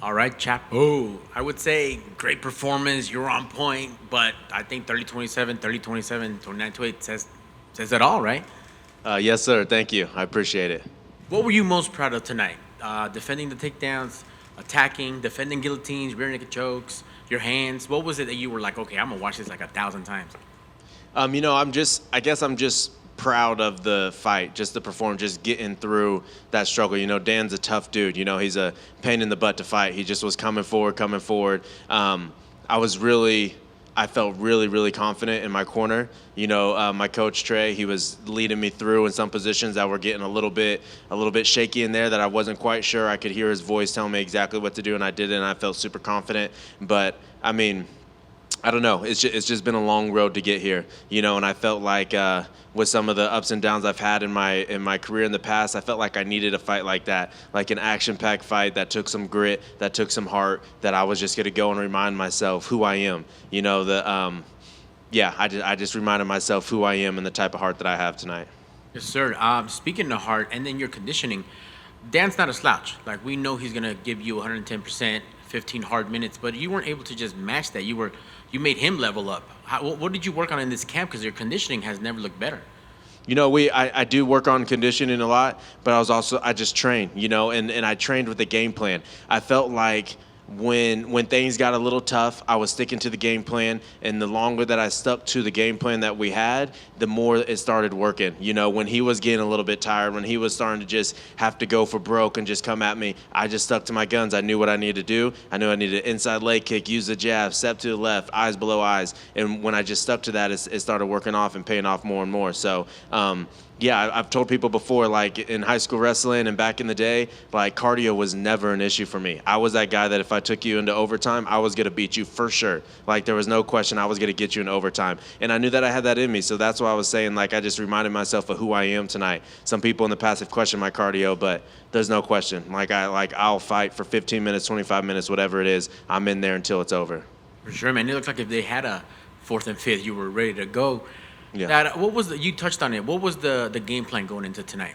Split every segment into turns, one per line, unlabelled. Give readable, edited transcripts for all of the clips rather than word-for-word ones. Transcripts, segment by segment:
All right, chap. Oh, I would say great performance. You're on point, but I think 30-27, 30-27, 29-28 says it all, right?
Yes, sir. Thank you. I appreciate it.
What were you most proud of tonight? Defending the takedowns, attacking, defending guillotines, rear naked chokes, your hands. What was it that you were like, okay, I'm gonna watch this like 1,000 times?
I guess I'm just proud of the fight, just the performance, just getting through that struggle. Dan's a tough dude. He's a pain in the butt to fight. He just was coming forward, coming forward. I was really, I felt really, really confident in my corner. My coach Trey, he was leading me through in some positions that were getting a little bit shaky in there that I wasn't quite sure. I could hear his voice telling me exactly what to do, and I did it, and I felt super confident. But I mean, I don't know. It's just been a long road to get here, and I felt like with some of the ups and downs I've had in my career in the past, I felt like I needed a fight like that, like an action-packed fight that took some grit, that took some heart, that I was just going to go and remind myself who I am. I just reminded myself who I am and the type of heart that I have tonight.
Yes, sir. Speaking of heart and then your conditioning, Dan's not a slouch. Like we know he's gonna give you 110%, 15 hard minutes, but you weren't able to just match that. You made him level up. What did you work on in this camp? Because your conditioning has never looked better.
I do work on conditioning a lot, but I just train, and I trained with a game plan. I felt like when things got a little tough, I was sticking to the game plan, and the longer that I stuck to the game plan that we had, the more it started working. When he was getting a little bit tired, when he was starting to just have to go for broke and just come at me, I just stuck to my guns. I knew what I needed to do. I knew I needed an inside leg kick, use the jab, step to the left, eyes below eyes, and when I just stuck to that, it started working off and paying off more and more. So I've told people before, like in high school wrestling and back in the day, like cardio was never an issue for me. I was that guy that if I took you into overtime, I was going to beat you for sure. Like there was no question I was going to get you in overtime. And I knew that I had that in me. So that's why I was saying, like, I just reminded myself of who I am tonight. Some people in the past have questioned my cardio, but there's no question. I'll fight for 15 minutes, 25 minutes, whatever it is. I'm in there until it's over.
For sure, man. It looks like if they had a fourth and fifth, you were ready to go.
Yeah.
You touched on it. What was the game plan going into tonight?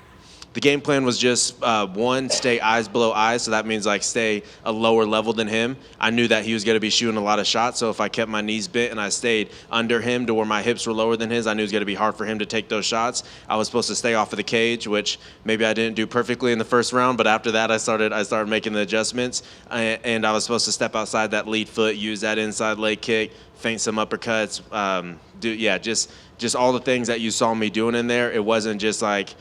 The game plan was just one, stay eyes below eyes, so that means like stay a lower level than him. I knew that he was going to be shooting a lot of shots, so if I kept my knees bent and I stayed under him to where my hips were lower than his, I knew it was going to be hard for him to take those shots. I was supposed to stay off of the cage, which maybe I didn't do perfectly in the first round, but after that I started making the adjustments, and I was supposed to step outside that lead foot, use that inside leg kick, feint some uppercuts, just all the things that you saw me doing in there. It wasn't just like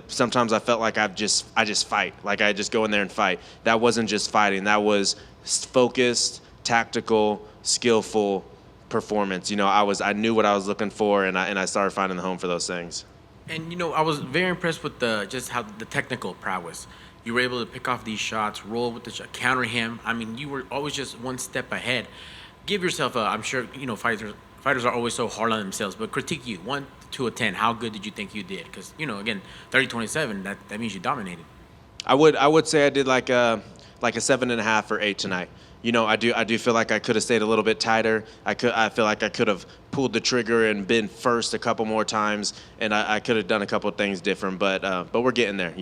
sometimes I felt like I just fight, like I just go in there and fight. That wasn't just fighting. That was focused, tactical, skillful performance. I knew what I was looking for, and I started finding the home for those things.
And I was very impressed with just how the technical prowess. You were able to pick off these shots, roll with the shot, counter him. I mean, you were always just one step ahead. Give yourself I'm sure fighters are always so hard on themselves, but critique you 1 to a 10. How good did you think you did? Because again, 30-27. That means you dominated.
I would say I did like a 7.5 or 8 tonight. I do feel like I could have stayed a little bit tighter. I feel like I could have pulled the trigger and been first a couple more times, and I could have done a couple of things different. But we're getting there.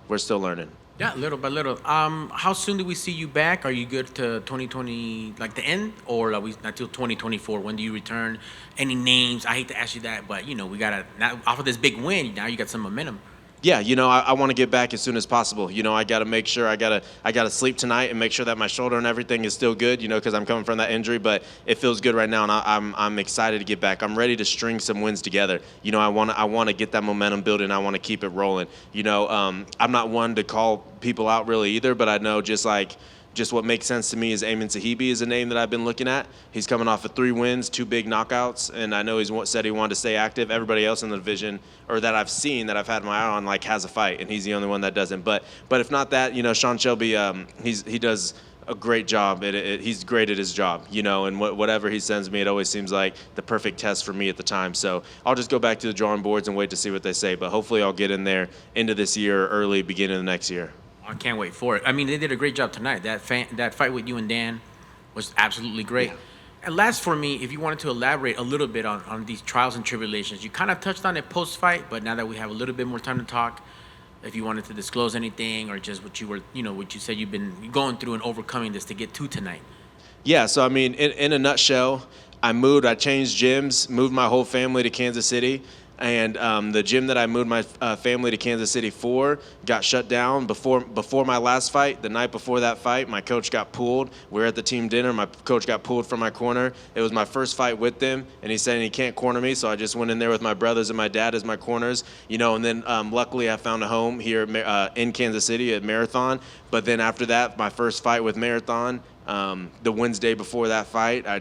We're still learning.
Yeah, little by little. How soon do we see you back? Are you good to 2020, like the end, or are we not till 2024? When do you return? Any names? I hate to ask you that, but we gotta now off of this big win. Now you got some momentum.
Yeah, I want to get back as soon as possible. I got to make sure I gotta sleep tonight and make sure that my shoulder and everything is still good. Because I'm coming from that injury, but it feels good right now, and I'm excited to get back. I'm ready to string some wins together. I want to get that momentum building. I want to keep it rolling. I'm not one to call people out really either, but I know just what makes sense to me is Amin Sahibi is a name that I've been looking at. He's coming off of 3 wins, 2 big knockouts, and I know he's said he wanted to stay active. Everybody else in the division, or that I've seen, that I've had my eye on, has a fight, and he's the only one that doesn't. But if not that, Sean Shelby, he does a great job. He's great at his job, and whatever he sends me, it always seems like the perfect test for me at the time. So I'll just go back to the drawing boards and wait to see what they say. But hopefully I'll get in there into this year, early beginning of the next year.
I can't wait for it. I mean, they did a great job tonight. That fight with you and Dan was absolutely great. Yeah. And last for me, if you wanted to elaborate a little bit on these trials and tribulations, you kind of touched on it post-fight, but now that we have a little bit more time to talk, if you wanted to disclose anything or just what you were, what you said you've been going through and overcoming this to get to tonight.
Yeah, so I mean, in a nutshell, I changed gyms, moved my whole family to Kansas City, and the gym that I moved my family to Kansas City for got shut down before my last fight. The night before that fight, my coach got pulled. We were at the team dinner. My coach got pulled from my corner. It was my first fight with them, and he said he can't corner me, so I just went in there with my brothers and my dad as my corners, and then luckily I found a home here in Kansas City at Marathon. But then after that, my first fight with Marathon, the Wednesday before that fight, I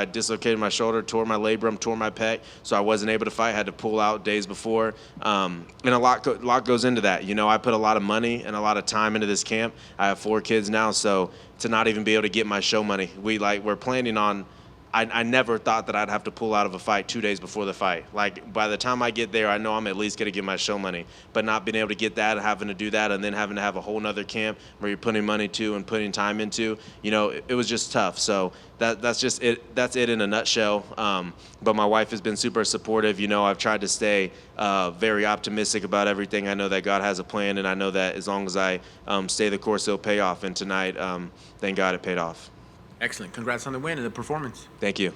dislocated my shoulder, tore my labrum, tore my pec, so I wasn't able to fight. Had to pull out days before, and a lot goes into that. I put a lot of money and a lot of time into this camp. I have 4 kids now, so to not even be able to get my show money, we're planning on. I never thought that I'd have to pull out of a fight 2 days before the fight. Like, by the time I get there, I know I'm at least going to get my show money. But not being able to get that, having to do that, and then having to have a whole nother camp where you're putting money to and putting time into, it was just tough. So that's just it. That's it in a nutshell. But my wife has been super supportive. I've tried to stay very optimistic about everything. I know that God has a plan, and I know that as long as I stay the course, it'll pay off. And tonight, thank God it paid off.
Excellent. Congrats on the win and the performance.
Thank you.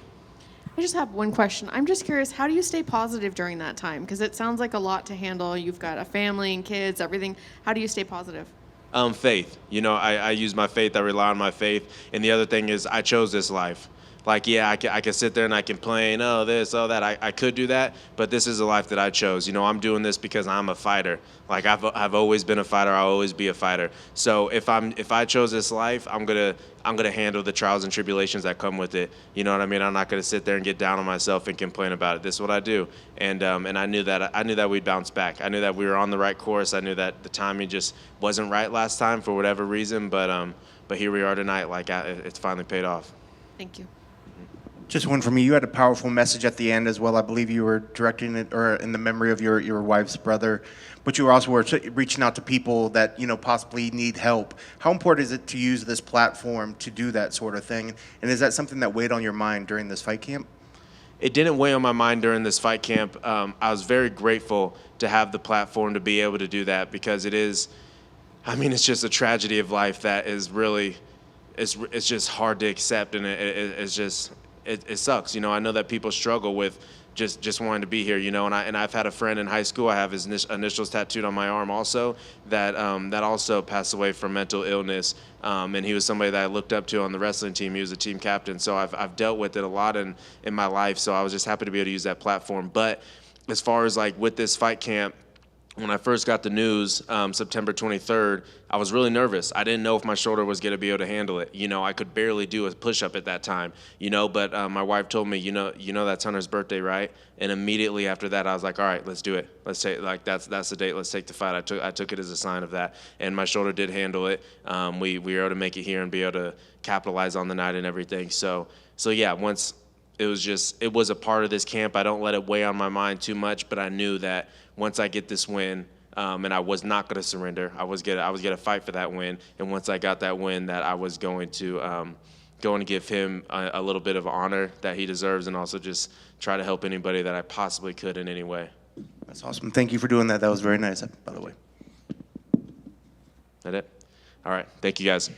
I just have one question. I'm just curious, how do you stay positive during that time? Because it sounds like a lot to handle. You've got a family and kids, everything. How do you stay positive?
Faith. I use my faith. I rely on my faith. And the other thing is I chose this life. Like, yeah, I can sit there and I complain, oh, this, oh, that. I could do that, but this is a life that I chose. I'm doing this because I'm a fighter. Like, I've always been a fighter. I'll always be a fighter. So if I chose this life, I'm gonna handle the trials and tribulations that come with it. You know what I mean? I'm not gonna sit there and get down on myself and complain about it. This is what I do. And I knew that we'd bounce back. I knew that we were on the right course. I knew that the timing just wasn't right last time for whatever reason. But here we are tonight. Like, it's finally paid off.
Thank you.
Just one for me. You had a powerful message at the end as well. I believe you were directing it or in the memory of your wife's brother, but you also were reaching out to people that possibly need help. How important is it to use this platform to do that sort of thing? And is that something that weighed on your mind during this fight camp?
It didn't weigh on my mind during this fight camp. I was very grateful to have the platform to be able to do that because it's just a tragedy of life that is really, it's just hard to accept, and it's just. It sucks, I know that people struggle with just wanting to be here, and I've had a friend in high school. I have his initials tattooed on my arm also that also passed away from mental illness, and he was somebody that I looked up to on the wrestling team. He was a team captain, so I've dealt with it a lot in my life. So I was just happy to be able to use that platform. But as far as like with this fight camp, when I first got the news, September 23rd, I was really nervous. I didn't know if my shoulder was going to be able to handle it. I could barely do a push-up at that time, but my wife told me, that's Hunter's birthday, right? And immediately after that, I was like, all right, let's do it. Let's take, that's the date. Let's take the fight. I took it as a sign of that. And my shoulder did handle it. We were able to make it here and be able to capitalize on the night and everything. So yeah, once it was a part of this camp. I don't let it weigh on my mind too much, but I knew that once I get this win, and I was not going to surrender. I was gonna fight for that win, and once I got that win, that I was going to give him a little bit of honor that he deserves, and also just try to help anybody that I possibly could in any way.
That's awesome. Thank you for doing that. That was very nice, by the way.
That it? All right. Thank you, guys.